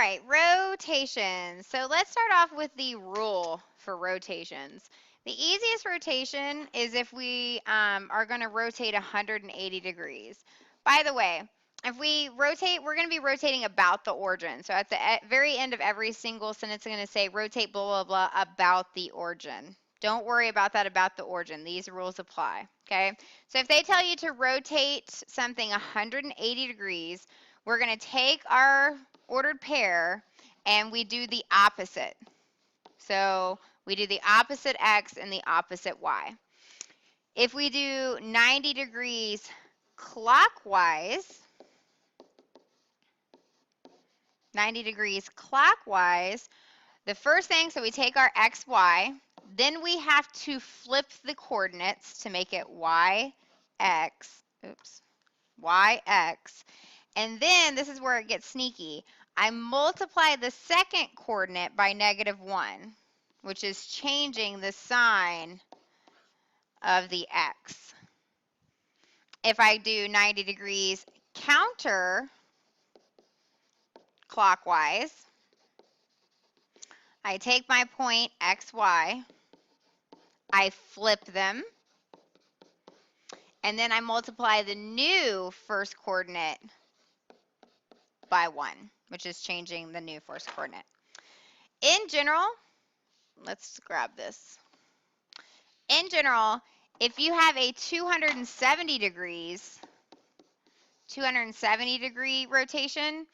right, rotation. So let's start off with the rule for rotations. The easiest rotation is if we are going to rotate 180 degrees. By the way, if we rotate, we're going to be rotating about the origin. So at the very end of every single sentence, I'm going to say rotate blah, blah, blah about the origin. Don't worry about that about the origin. These rules apply, okay? So if they tell you to rotate something 180 degrees, we're going to take our ordered pair and we do the opposite. So we do the opposite x and the opposite y. If we do 90 degrees clockwise, 90 degrees clockwise, the first thing, so we take our x, y, then we have to flip the coordinates to make it y, x, oops, y, x, and then this is where it gets sneaky. I multiply the second coordinate by -1, which is changing the sign of the x. If I do 90 degrees counter clockwise, I take my point x, y, I flip them, and then I multiply the new first coordinate by 1, which is changing the new first coordinate. In general, let's grab this. In general, if you have a 270 degree rotation,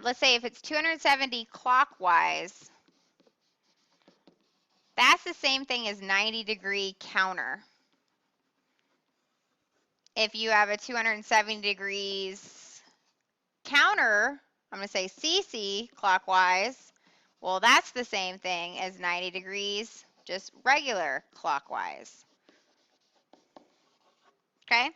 let's say if it's 270 clockwise, that's the same thing as 90 degree counter. If you have a 270 degrees counter, I'm going to say CC clockwise, well, that's the same thing as 90 degrees, just regular clockwise. Okay?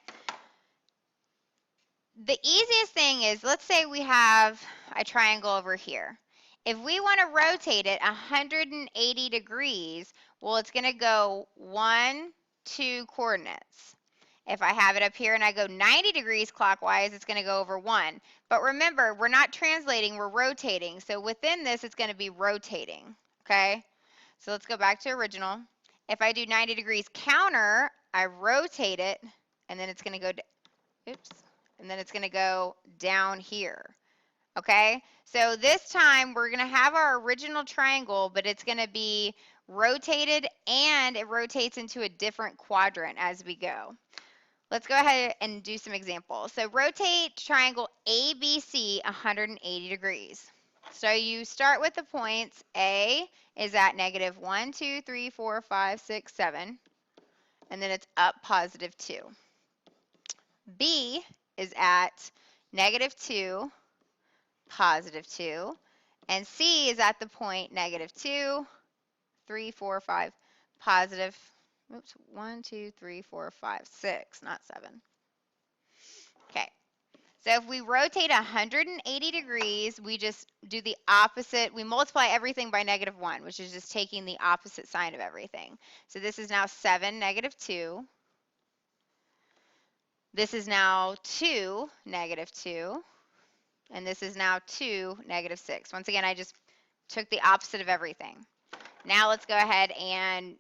The easiest thing is, let's say we have a triangle over here. If we want to rotate it 180 degrees, well, it's going to go 1, 2 coordinates. If I have it up here and I go 90 degrees clockwise, it's going to go over 1. But remember, we're not translating, we're rotating. So within this, it's going to be rotating, okay? So let's go back to original. If I do 90 degrees counter, I rotate it, and then it's going to go, oops, and then it's going to go down here. Okay, so this time we're going to have our original triangle, but it's going to be rotated and it rotates into a different quadrant as we go. Let's go ahead and do some examples. So rotate triangle ABC 180 degrees. So you start with the points. A is at -1, 2, 3, 4, 5, 6, 7, and then it's up +2. B is at -2, +2, and C is at the point -2, 3, 4, 5, positive, oops, 1, 2, 3, 4, 5, 6, not 7. Okay, so if we rotate 180 degrees, we just do the opposite. We multiply everything by -1, which is just taking the opposite sign of everything. So this is now 7, -2. This is now 2, -2. And this is now 2, -6. Once again, I just took the opposite of everything. Now let's go ahead and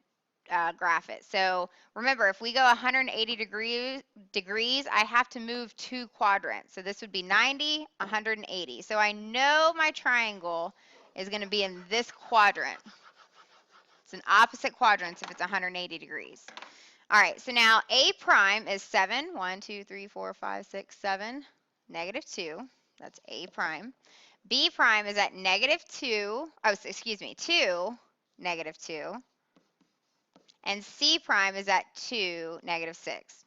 graph it. So remember, if we go 180 degrees, I have to move 2 quadrants. So this would be 90, 180. So I know my triangle is going to be in this quadrant. It's an opposite quadrant if it's 180 degrees. All right, so now A prime is 7, 1, 2, 3, 4, 5, 6, 7, -2. That's A prime. B prime is at -2, oh, excuse me, 2, -2. And C prime is at 2, -6.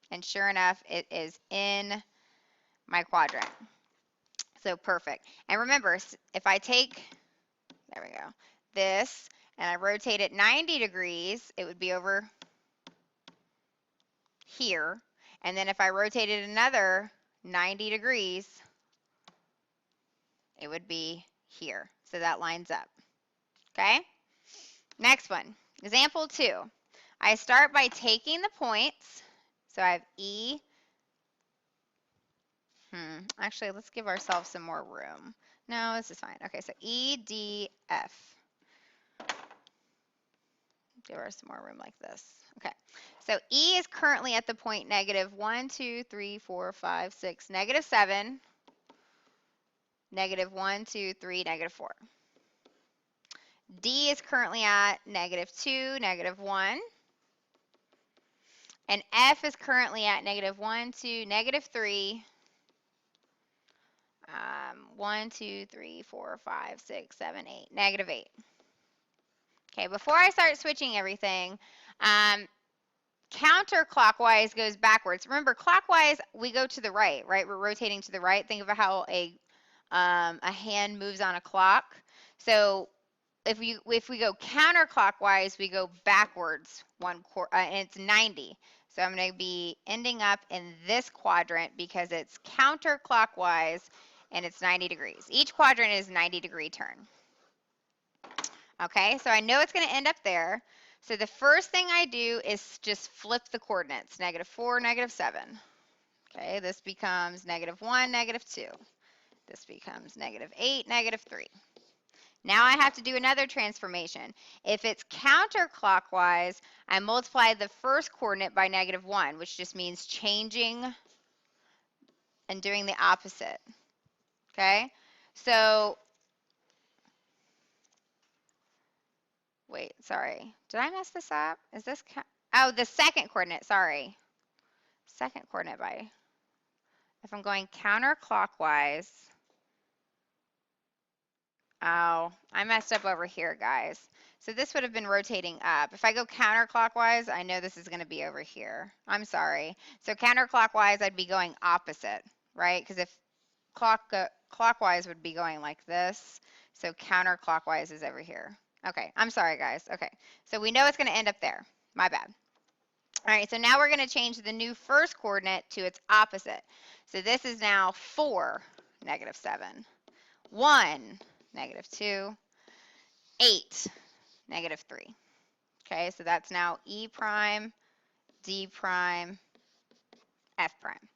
And sure enough, it is in my quadrant. So perfect. And remember, if I take, there we go, this, and I rotate it 90 degrees, it would be over here. And then if I rotated another 90 degrees, it would be here. So that lines up. Okay? Next one, example 2. I start by taking the points. So I have E. Actually, let's give ourselves some more room. No, this is fine. Okay, so EDF. Give her some more room like this. Okay, so E is currently at the point negative 1, 2, 3, 4, 5, 6, negative 7, negative 1, 2, 3, negative 4. D is currently at negative 2, negative 1. And F is currently at negative 1, 2, negative 3. 1, 2, 3, 4, 5, 6, 7, 8, negative 8. Okay, before I start switching everything, counterclockwise goes backwards. Remember, clockwise, we go to the right, right? We're rotating to the right. Think of how a hand moves on a clock. So if we go counterclockwise, we go backwards and it's 90. So I'm going to be ending up in this quadrant because it's counterclockwise and it's 90 degrees. Each quadrant is 90-degree turn. Okay, so I know it's going to end up there. So the first thing I do is just flip the coordinates, negative 4, negative 7. Okay, this becomes negative 1, negative 2. This becomes negative 8, negative 3. Now I have to do another transformation. If it's counterclockwise, I multiply the first coordinate by negative 1, which just means changing and doing the opposite. Okay, so wait, sorry. Did I mess this up? Is this, oh, the second coordinate, sorry. Second coordinate by, if I'm going counterclockwise, oh, I messed up over here, guys. So this would have been rotating up. If I go counterclockwise, I know this is going to be over here. I'm sorry. So counterclockwise, I'd be going opposite, right? Because if clockwise would be going like this, so counterclockwise is over here. Okay, I'm sorry, guys. Okay, so we know it's going to end up there. My bad. All right, so now we're going to change the new first coordinate to its opposite. So this is now 4, negative 7, 1, negative 2, 8, negative 3. Okay, so that's now E prime, D prime, F prime.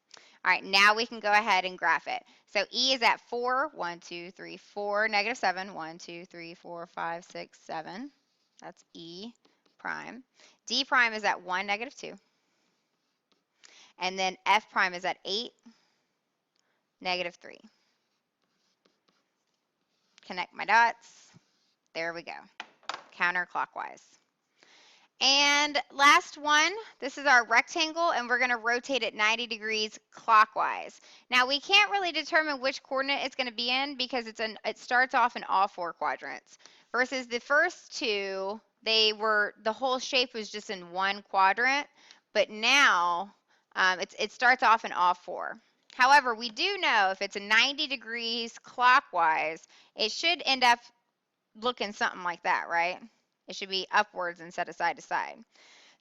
All right, now we can go ahead and graph it. So E is at 4, 1, 2, 3, 4, negative 7, 1, 2, 3, 4, 5, 6, 7. That's E prime. D prime is at 1, negative 2. And then F prime is at 8, negative 3. Connect my dots. There we go. Counterclockwise. And last one, this is our rectangle, and we're going to rotate it 90 degrees clockwise. Now, we can't really determine which coordinate it's going to be in because it starts off in all 4 quadrants. Versus the first two, the whole shape was just in one quadrant, but now it starts off in all 4. However, we do know if it's a 90 degrees clockwise, it should end up looking something like that, right? It should be upwards instead of side to side.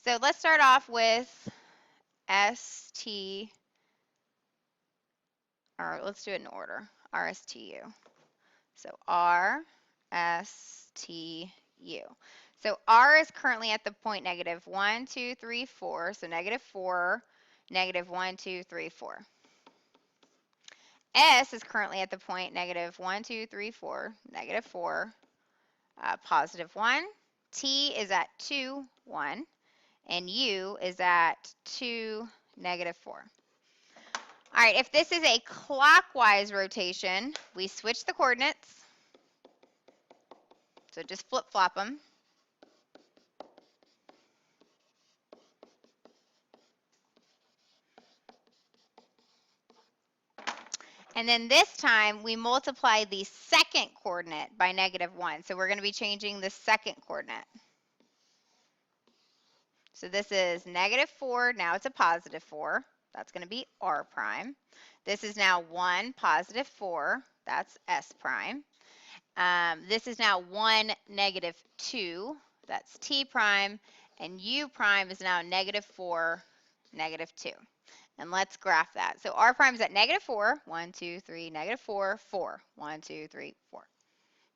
So let's start off with ST, or let's do it in order, RSTU. So RSTU. So R is currently at the point negative 1, 2, 3, 4. So negative 4, negative 1, 2, 3, 4. S is currently at the point negative 1, 2, 3, 4, negative 4, positive 1. T is at 2, 1. And U is at 2, negative 4. All right, if this is a clockwise rotation, we switch the coordinates. So just flip-flop them. And then this time, we multiply the second coordinate by negative 1. So we're going to be changing the second coordinate. So this is negative 4. Now it's a positive 4. That's going to be R prime. This is now 1, positive 4. That's S prime. This is now 1, negative 2. That's T prime. And U prime is now negative 4, negative 2. And let's graph that. So R prime is at negative 4. 1, 2, 3, negative 4, 4. 1, 2, 3, 4.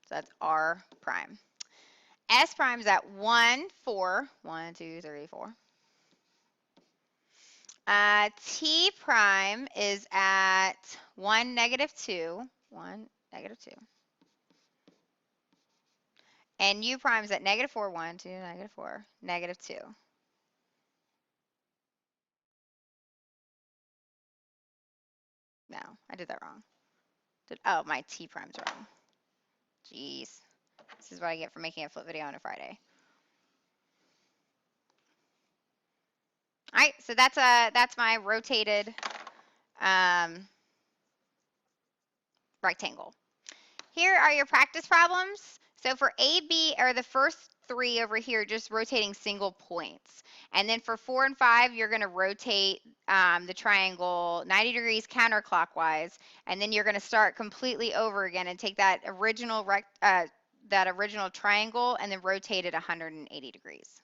So that's R prime. S prime is at 1, 4. 1, 2, 3, 4. T prime is at 1, -2, 1, -2. And u prime's at -4, 1, 2, -4, -2. No, I did that wrong. Oh, my t prime's wrong. Jeez. This is what I get for making a flip video on a Friday. All right, so that's my rotated rectangle. Here are your practice problems. So for A, B, are the first 3 over here, just rotating single points. And then for 4 and 5, you're going to rotate the triangle 90 degrees counterclockwise. And then you're going to start completely over again and take that original triangle and then rotate it 180 degrees.